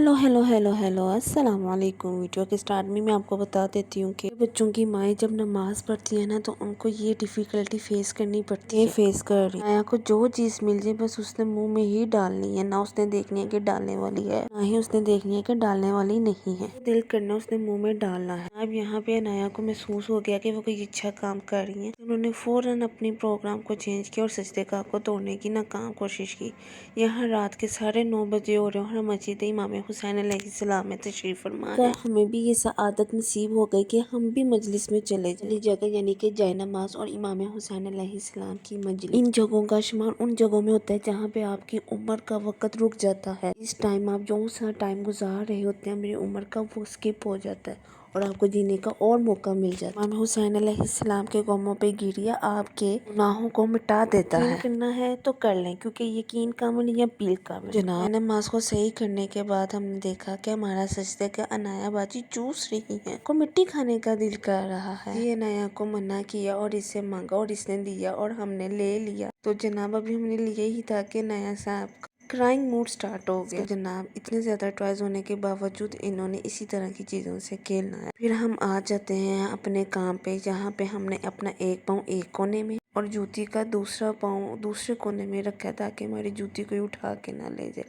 Hello अस्सलाम वालेकुम। Video के स्टार्ट में मैं आपको बता देती हूँ कि बच्चों की माएँ जब नमाज पढ़ती है ना तो उनको ये डिफ़िकल्टी फेस करनी पड़ती है। फेस कर रही माया को जो चीज़ मिल जाए बस उसने मुंह में ही डालनी है, ना उसने देखनी है कि डालने वाली है ना ही उसने देखनी है कि डालने वाली नहीं है। दिल करना उसने मुँह में डालना है। अब यहाँ पे अनाया को महसूस हो गया कि वो कोई अच्छा काम कर रही है। उन्होंने फ़ौरन अपने प्रोग्राम को चेंज किया और सजदे का को तोड़ने की नाकाम कोशिश की। यहाँ रात के 9:30 बजे हो रहे और मस्जिद इमाम हुसैन अलैहिस्सलाम में तशरीफ फरमा है। हमें भी ये सआदत नसीब हो गई कि हम भी मजलिस में चली जगह यानी कि जय नमाज और इमाम हुसैन अलैहिस्सलाम की मजलिस। इन जगहों का शुमार उन जगहों में होता है जहाँ पे आपकी उम्र का वक्त रुक जाता है। इस टाइम आप जो सा टाइम गुजार रहे होते हैं मेरी उम्र का वो स्किप हो जाता है और आपको जीने का और मौका मिल जाता है। इमाम हुसैन अलैहिस्सलाम के कदमों पे गिरिया आपके गुनाहों को मिटा देता है। करना है तो कर लें क्योंकि यकीन कामिल या पील कामिल। जनाब नमाज को सही करने के बाद हमने देखा कि हमारा सजदे का अनाया बाजी चूस रही है, को मिट्टी खाने का दिल कर रहा है। ये अनाया को मना किया और इससे मांगा और इसने दिया और हमने ले लिया। तो जनाब अभी हमने लिया ही था कि नया साहब क्राइंग मूड स्टार्ट हो गया। तो जनाब इतने ज़्यादा टॉयज होने के बावजूद इन्होंने इसी तरह की चीज़ों से खेलना है। फिर हम आ जाते हैं अपने काम पे जहाँ पे हमने अपना एक पाँव एक कोने में और जूती का दूसरा पाँव दूसरे कोने में रखा है ताकि हमारी जूती कोई उठा के ना ले जाए।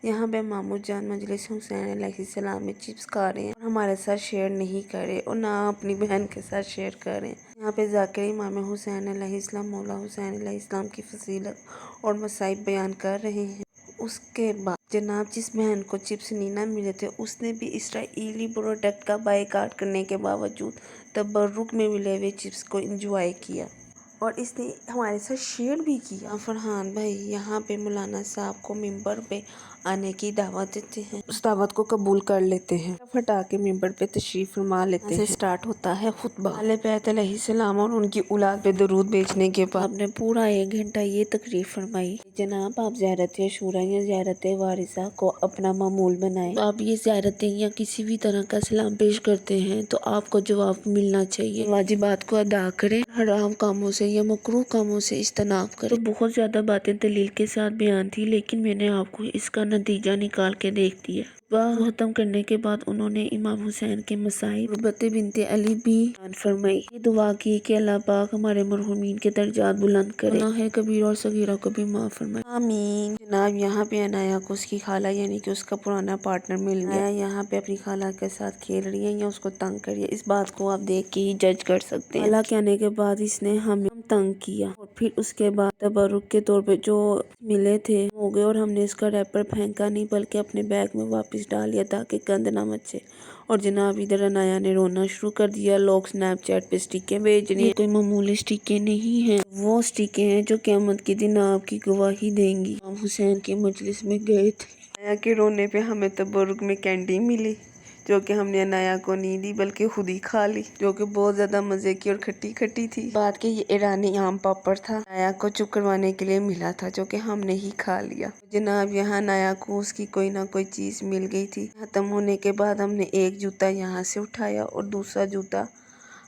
यहाँ पे मामू जान मजलिस हुसैन अलैहिस्सलाम में चिप्स खा रहे हैं और हमारे साथ शेयर नहीं कर रहे और ना अपनी बहन के साथ शेयर कर रहे हैं। यहाँ पे जाकिर इमाम हुसैन अलैहिस्सलाम मौला हुसैन अलैहिस्सलाम की फजीलत और मसाइब बयान कर रहे हैं। उसके बाद जनाब जिस बहन को चिप्स नहीं ना मिले थे उसने भी इसराइली प्रोडक्ट का बायकॉट करने के बावजूद तबर्रुक में मिले हुए चिप्स को एंजॉय किया और इसने हमारे साथ शेयर भी किया। फरहान भाई यहाँ पे मौलाना साहब को मिंबर पे आने की दावत देते हैं, उस दावत को कबूल कर लेते हैं, फटा के मिंबर पे तशरीफ फरमा लेते हैं। स्टार्ट होता है खुतबा। अहले बैत अलैहिस्सलाम और उनकी औलाद पे दरूद भेजने के बाद आपने पूरा 1 घंटा ये तकरीर फरमाई जनाब आप ज़ियारत शूरा या ज़ियारत वारिसा को अपना मामूल बनाएं। तो आप ये ज़ियारतें या किसी भी तरह का सलाम पेश करते हैं तो आपको जवाब मिलना चाहिए। वाजिबात को अदा करें, हराम कामों से या मकरूह कामों से इज्तनाब करें। तो बहुत ज़्यादा बातें दलील के साथ बयान थी लेकिन मैंने आपको इसका नतीजा निकाल के देख दिया। वह खत्म करने के बाद उन्होंने इमाम हुसैन के मसाइब रुबते बिनते अली भी फरमाई। ये दुआ की कि अल्लाह पाक हमारे मरहूमीन के दर्जात बुलंद करे, गुनाह कबीरा और सगीरा को भी माफ़ फरमाए, आमीन। जनाब यहाँ पे अनाया को उसकी खाला यानी कि उसका पुराना पार्टनर मिल गया। यहाँ पे अपनी खाला के साथ खेल रही है या उसको तंग कर रही है, इस बात को आप देख के ही जज कर सकते हैं। खाला के आने के बाद इसने हमें तंग किया और फिर उसके बाद तबरुक के तौर पे जो मिले थे हो गए और हमने इसका रैपर फेंका नहीं बल्कि अपने बैग में वापस डाल दिया ताकि गंद ना मचे। और जनाब इधर अनाया ने रोना शुरू कर दिया। लोग स्नैपचैट पे स्टिकें भेज रहे हैं, कोई मामूली स्टिकें नहीं है, वो स्टिकें हैं जो क़यामत के दिन आपकी गवाही देंगी। हम हुसैन की मजलिस में गए थे, अनाया के रोने पे हमें तबरुक में कैंडी मिली जो कि हमने अनाया को नहीं दी बल्कि खुद ही खा ली, जो कि बहुत ज्यादा मजे की और खट्टी खट्टी थी। बात के ये ईरानी आम पापड़ था, अनाया को चुप करवाने के लिए मिला था जो कि हमने ही खा लिया। जनाब यहाँ अनाया को उसकी कोई ना कोई चीज मिल गई थी। खत्म होने के बाद हमने एक जूता यहाँ से उठाया और दूसरा जूता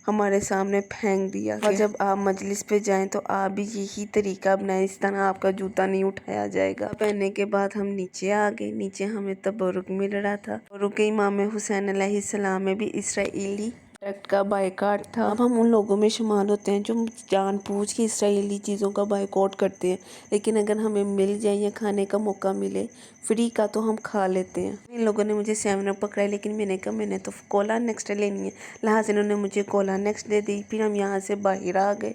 हमारे सामने फेंक दिया और जब आप मजलिस पे जाएं तो आप भी यही तरीका अपनाएं, इस तरह आपका जूता नहीं उठाया जाएगा। पहनने के बाद हम नीचे आ गए। नीचे हमें तबरुक मिल रहा था। तबरुक इमाम हुसैन अलैहिस्सलाम में भी इसराइली प्रोडक्ट का बायकॉट था। अब हम उन लोगों में शुमार होते हैं जो जानबूझ के इसराइली चीज़ों का बायकॉट करते हैं, लेकिन अगर हमें मिल जाए या खाने का मौका मिले फ्री का तो हम खा लेते हैं। इन लोगों ने मुझे 7 अप पकड़ाई लेकिन मैंने कहा मैंने तो कोला नेक्स्ट लेनी है, लिहाजा इन्होंने मुझे कोला नेक्स्ट दे दी। फिर हम यहाँ से बाहर आ गए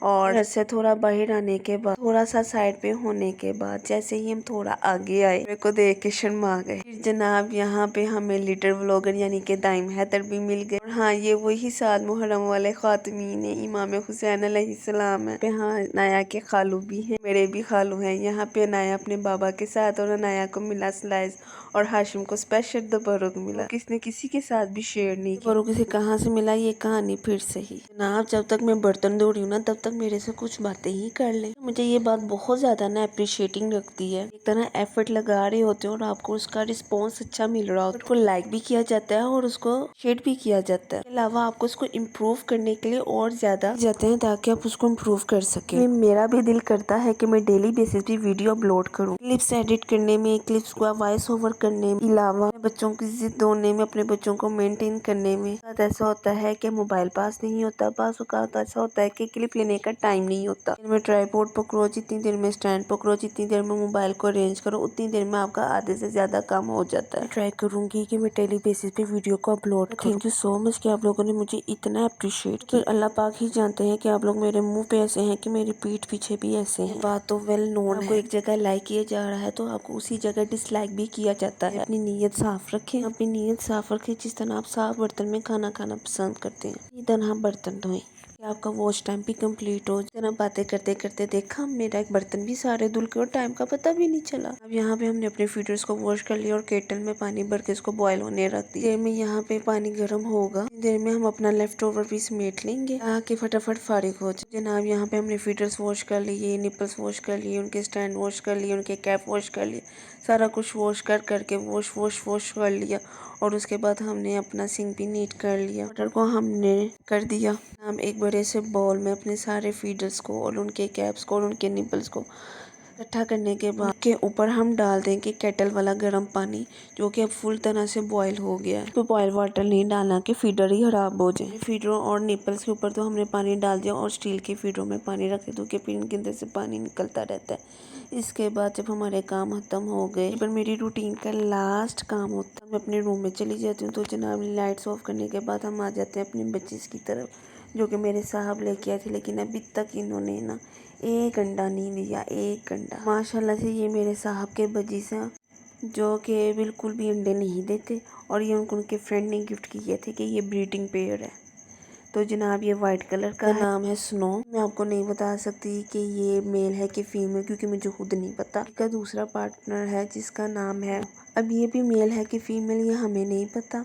और घर से थोड़ा बाहर आने के बाद थोड़ा सा साइड पे होने के बाद जैसे ही हम थोड़ा आगे आए मेरे को देख के शर्मा गए। फिर जनाब यहाँ पे हमें लीडर व्लॉगर यानी कि दाइम हैदर भी मिल गए। और हाँ ये वही 7 मुहर्रम वाले खातमीन है, इमाम हुसैन अलैहिस्सलाम है। हाँ अनाया के खालू भी हैं, मेरे भी खालू हैं। यहाँ पे अनाया अपने बाबा के साथ और अनाया को मिला स्लाइस और हाशिम को स्पेशल तबरुक मिला, किसने किसी के साथ भी शेयर नहीं किया। तबरुक से कहाँ से मिला ये कहानी फिर से ही। जनाब जब तक मैं बर्तन धो रही हूँ ना तब तक तक मेरे से कुछ बातें ही कर ले। मुझे ये बात बहुत ज़्यादा ना अप्रिशिएटिंग लगती है। एक तरह एफर्ट लगा रहे होते हो और आपको उसका रिस्पॉन्स अच्छा मिल रहा हो, उसको लाइक भी किया जाता है और उसको शेयर भी किया जाता है। इसके अलावा आपको उसको इम्प्रूव करने के लिए और ज़्यादा जाते हैं ताकि आप उसको इम्प्रूव कर सकें। मेरा भी दिल करता है कि मैं डेली बेसिस पे वीडियो अपलोड करूँ, क्लिप्स एडिट करने में, क्लिप्स को वॉइस ओवर करने के अलावा बच्चों की जिद होने में, अपने बच्चों को मेंटेन करने में। ऐसा होता है कि मोबाइल पास नहीं होता, पास होता ऐसा होता है कि क्लिप लेने का टाइम नहीं होता। इनमें ट्राइपॉड पकड़ो, जितनी देर में स्टैंड पकड़ो, जितनी देर में मोबाइल को अरेंज करो, उतनी देर में आपका आधे से ज्यादा काम हो जाता है। ट्राई करूंगी कि मैं डेली बेसिस पे वीडियो को अपलोड करूं। थैंक यू सो मच कि आप लोगों ने मुझे इतना अप्रिशिएट किया। अल्लाह पाक ही जानते हैं कि आप लोग मेरे मुंह पे ऐसे हैं कि मेरी पीठ पीछे भी ऐसे हैं। बात तो वेल नोन है। आपको एक जगह लाइक किया जा रहा है तो आपको उसी जगह डिसलाइक भी किया जाता है। अपनी नीयत साफ रखें, अपनी नीयत साफ रखें। जिस तरह आप साफ बर्तन में खाना खाना पसंद करते हैं, इसी तरह बर्तन धोएं। आपका वॉश टाइम भी कंप्लीट हो। जना बातें करते करते देखा मेरा एक बर्तन भी सारे धुल के और टाइम का पता भी नहीं चला। अब यहाँ पे हमने अपने फीडर्स को वॉश कर लिया और केटल में पानी भर के इसको बॉयल होने रख दिया। देर में यहाँ पे पानी गर्म होगा, देर में हम अपना लेफ्ट ओवर भी समेट लेंगे ताकि फटाफट फारिग हो जाए। जनाब यहाँ पे हमने फीडर्स वॉश कर लिए, निपल्स वॉश कर लिए, उनके स्टैंड वॉश कर लिए, उनके कैप वॉश कर लिए, सारा कुछ वॉश करके वॉश वॉश वॉश कर लिया। और उसके बाद हमने अपना सिंक भी नीट कर लिया। वाटर को हमने कर दिया। हम एक बड़े से बाउल में अपने सारे फीडर्स को और उनके कैप्स को और उनके निपल्स को इकट्ठा करने के बाद के ऊपर हम डाल देंगे केटल वाला गर्म पानी, जो कि अब फुल तरह से बॉयल हो गया है। तो बॉयल वाटर नहीं डालना कि फीडर ही खराब हो जाए। फीडरों और निपल्स के ऊपर तो हमने पानी डाल दिया और स्टील के फीडरों में पानी रखे तो फिर इनके अंदर से पानी निकलता रहता है। इसके बाद जब हमारे काम खत्म हो गए, पर मेरी रूटीन का लास्ट काम होता है, मैं अपने रूम में चली जाती हूँ। तो जनाब लाइट्स ऑफ करने के बाद हम आ जाते हैं अपने बच्चीज़ की तरफ, जो कि मेरे साहब लेके आए थे, लेकिन अभी तक इन्होंने ना एक अंडा नहीं दिया, एक अंडा। माशाल्लाह से ये मेरे साहब के बजीज हैं जो कि बिल्कुल भी अंडे नहीं देते, और ये उनके फ्रेंड ने गिफ्ट किए थे कि ये ब्रीडिंग पेयर है। तो जनाब ये वाइट कलर का नाम है स्नो। मैं आपको नहीं बता सकती कि ये मेल है कि फीमेल, क्योंकि मुझे खुद नहीं पता। इसका दूसरा पार्टनर है जिसका नाम है, अब ये भी मेल है कि फीमेल ये हमें नहीं पता,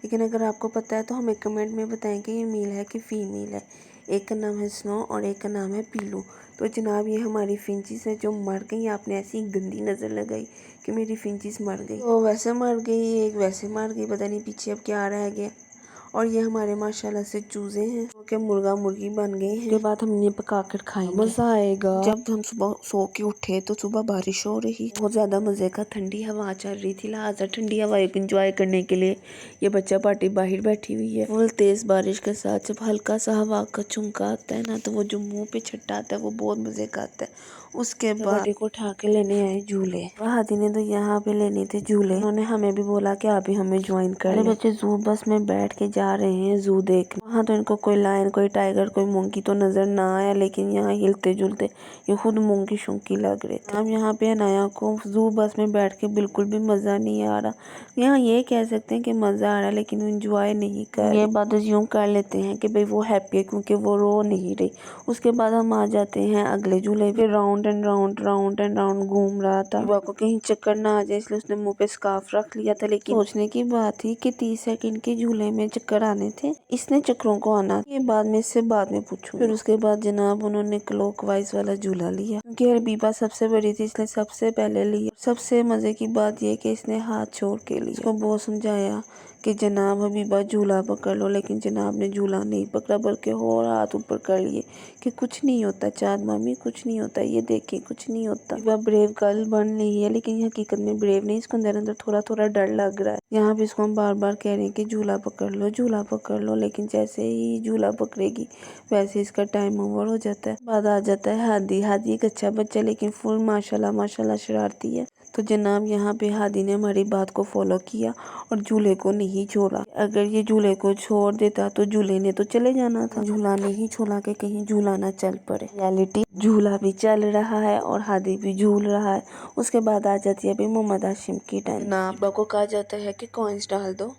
लेकिन अगर आपको पता है तो हमें कमेंट में बताएं कि ये मेल है कि फीमेल है। एक का नाम है स्नो और एक का नाम है पीलू। तो जनाब ये हमारी फिंचिस है जो मर गई। आपने ऐसी गंदी नज़र लगाई कि मेरी फिंचिस मर गई, तो वैसे मर गई, एक वैसे मर गई, पता नहीं पीछे अब क्या रह गया। और ये हमारे माशाल्लाह से चूजे हैं जो कि मुर्गा मुर्गी बन गए हैं। उसके बाद हम ये पका कर खाएंगे, मज़ा आएगा। जब हम सुबह सो के उठे तो सुबह बारिश हो रही, बहुत ज़्यादा मज़े का ठंडी हवा चल रही थी। लिहाजा ठंडी हवा इंजॉय करने के लिए ये बच्चा पार्टी बाहर बैठी हुई है। फुल तेज़ बारिश के साथ जब हल्का सा हवा का झुमका आता है ना, तो वो जो मुँह पे छट्टा आता है वो बहुत मज़े का आता है। उसके बाद को उठा के लेने आए झूले। हाथी ने तो यहाँ पे लेने थे झूले, उन्होंने हमें भी बोला कि आप भी हमें ज्वाइन कर ले। बच्चे जू बस में बैठ के जा रहे हैं जू देखने। वहाँ तो इनको कोई लायन, कोई टाइगर, कोई मंकी तो नजर ना आया, लेकिन यहाँ हिलते जुलते ये खुद मंकी शुंकी लग रहे थे। हम यहाँ पे अनाया को जू बस में बैठ के बिल्कुल भी मजा नहीं आ रहा। यहाँ ये कह सकते हैं कि मजा आ रहा है, लेकिन वो इंजॉय नहीं कर। ये बात यूँ कर लेते हैं कि भाई वो हैप्पी है क्योंकि वो रो नहीं रही। उसके बाद हम आ जाते हैं अगले झूले पे। Round and round, round and round घूम रहा था। बुआ को कहीं चक्कर ना आ जाए इसलिए उसने मुंह पे स्कार्फ रख लिया था, लेकिन सोचने की बात थी कि 30 सेकंड के झूले में चक्कर आने थे, इसने चक्करों को आना, ये बाद में इससे बाद में पूछूं। फिर उसके बाद जनाब उन्होंने क्लॉकवाइज वाला झूला लिया, क्योंकि हरबीबा सबसे बड़ी थी इसलिए सबसे पहले लिया। सबसे मजे की बात ये कि इसने हाथ छोड़ के लिया। इसको बहुत समझाया कि जनाब हबीबा झूला पकड़ लो, लेकिन जनाब ने झूला नहीं पकड़ा, बल्कि और हाथ ऊपर कर लिए कि कुछ नहीं होता चाँद मामी, कुछ नहीं होता, ये देखिए कुछ नहीं होता। हबीबा ब्रेव गर्ल बन रही है, लेकिन ये हकीकत में ब्रेव नहीं, इसको अंदर अंदर थोड़ा थोड़ा डर लग रहा है। यहाँ पे इसको हम बार बार कह रहे हैं कि झूला पकड़ लो, झूला पकड़ लो, लेकिन जैसे ही झूला पकड़ेगी वैसे इसका टाइम ओवर हो जाता है। बाद आ जाता है हादी। हादी एक अच्छा बच्चा, लेकिन फुल माशाल्लाह माशाल्लाह शरारती है। तो जनाब यहाँ पे हादी ने हमारी बात को फॉलो किया और झूले को नहीं छोड़ा। अगर ये झूले को छोड़ देता तो झूले ने तो चले जाना था। झूला नहीं छोड़ा कि कहीं झूला ना चल पड़े। रियलिटी झूला भी चल रहा है और हादी भी झूल रहा है। उसके बाद आ जाती है अभी मोहम्मद हाशिम की टाइम। जनाब को कहा जाता है कि कॉइन्स डाल दो,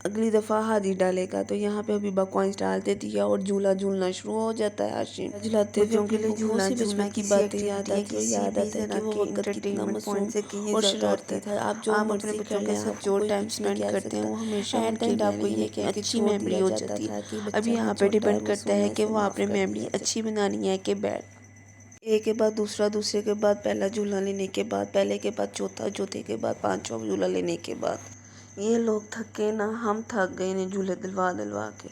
अगली दफ़ा हादी डालेगा। तो यहाँ पे हबीबा कॉइन्स डाल देती है और झूला झूलना शुरू हो जाता है। हाशिम झूलाते हुए अपने झूला बचपन की बातें याद आती है, याद आता है कि वो वक्त कितना मासूम और शरारती था। आप जो अपने बच्चों के साथ जो टाइम स्पेंड करते हैं वो हमेशा उनकी आपको ये एक अच्छी मेमोरी हो जाती है। अभी यहाँ पे डिपेंड करता है कि वो आपने मेमोरी अच्छी बनानी है कि बैड। एक के बाद दूसरा, दूसरे के बाद पहला झूला लेने के बाद, पहले के बाद चौथा, चौथे के बाद पांचवा झूला लेने के बाद ये लोग थके ना, हम थक गए इन्हें झूले दिलवा दिलवा के।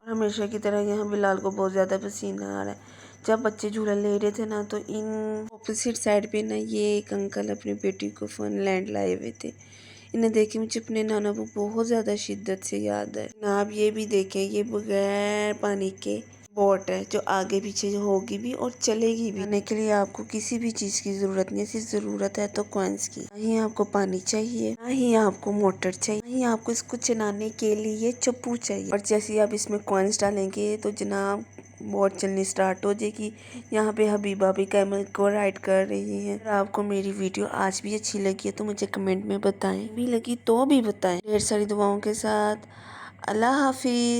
हमेशा की तरह यहाँ बिलाल को बहुत ज़्यादा पसीना आ रहा है। जब बच्चे झूला ले रहे थे ना तो इन ऑपोजिट साइड पे ना ये एक अंकल अपनी बेटी को फनलैंड लाए हुए थे। इन्हें देखे मुझे अपने नाना को बहुत ज़्यादा शिद्दत से याद है ना। आप ये भी देखें, ये बगैर पानी के बोट है जो आगे पीछे होगी भी और चलेगी भी। खाने के लिए आपको किसी भी चीज़ की ज़रूरत नहीं है, सिर्फ ज़रूरत है तो कॉइन्स की। ना ही आपको पानी चाहिए, ना ही आपको मोटर चाहिए, ना ही आपको इसको चलाने के लिए चप्पू चाहिए। और जैसे ही आप इसमें कॉइन्स डालेंगे तो जनाब बोट चलनी स्टार्ट हो जाएगी। यहाँ पे हबीबा भी कैमल को राइड कर रही है। अगर आपको मेरी वीडियो आज भी अच्छी लगी है तो मुझे कमेंट में बताएं, भी लगी तो भी बताएं। ढेर सारी दुआओं के साथ अल्लाह हाफिज।